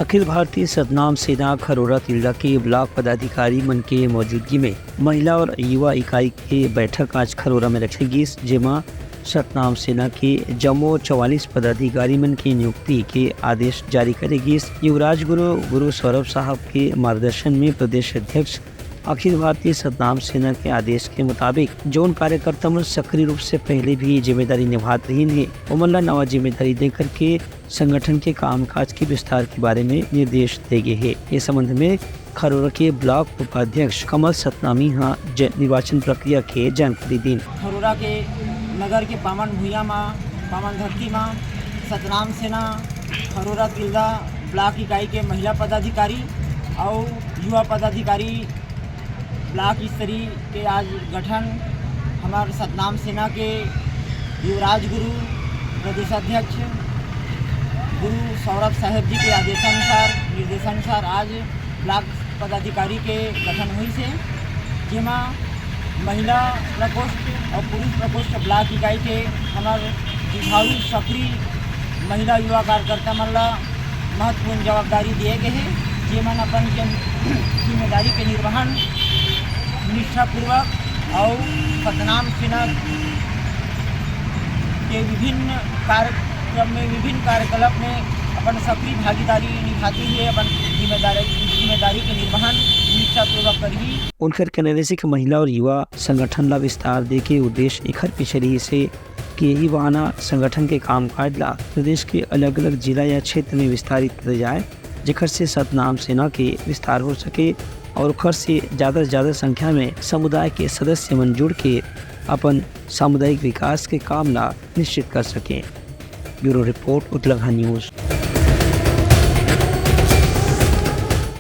अखिल भारतीय सतनाम सेना खरोरा तिल्दा के ब्लॉक पदाधिकारी मन के मौजूदगी में महिला और युवा इकाई की बैठक आज खरोरा में रखेगी, जेमा सतनाम सेना के जम्मो 44 पदाधिकारी मन की नियुक्ति के आदेश जारी करेगी। युवराज गुरु सौरभ साहब के मार्गदर्शन में प्रदेश अध्यक्ष अखिल भारतीय सतनाम सेना के आदेश के मुताबिक जोन कार्यकर्ता मन सक्रिय रूप से पहले भी जिम्मेदारी निभात रही है, उमन नवा जिम्मेदारी देकर के संगठन के कामकाज के विस्तार के बारे में निर्देश दे गए हैं। इस संबंध में खरोरा के ब्लॉक उपाध्यक्ष कमल सतनामी निर्वाचन प्रक्रिया के जानकारी दी। खरोरा के नगर के पावन भूया में पावन धरती में सतनाम सेना खरोरा तिल्दा ब्लॉक इकाई के महिला पदाधिकारी और युवा पदाधिकारी ब्लॉक स्तरीय के आज गठन हमारे सतनाम सेना के युवराज गुरु प्रदेशाध्यक्ष गुरु सौरभ साहब जी के निर्देशानुसार आज ब्लॉक पदाधिकारी के गठन हुई से, जिमा महिला प्रकोष्ठ और पुरुष प्रकोष्ठ ब्लॉक इकाई के हमारे जुझारू सक्रिय महिला युवा कार्यकर्ता मन ला महत्वपूर्ण जवाबदारी दिए गए हैं, जेमन अपन जिम्मेदारी के निर्वहन निष्ठापूर्वक और सतनाम सेना के विभिन्न कार्यकलाप में अपन सक्रिय भागीदारी निभाती हुए अपन जिम्मेदारी के निर्वहन निष्ठापूर्वक करी। उनकर कहने से कि महिला और युवा संगठन ला विस्तार दे के उद्देश्य इखर पीछे रही से कि यही बहाना संगठन के कामकाज ला प्रदेश के अलग अलग जिला या क्षेत्र में विस्तारित किया जाए, जेकर से सतनाम सेना के विस्तार हो सके और उखर से ज़्यादा संख्या में समुदाय के सदस्य मन जुड़ के अपन सामुदायिक विकास के काम ला निश्चित कर सकें। Bureau report Uttarakhand news.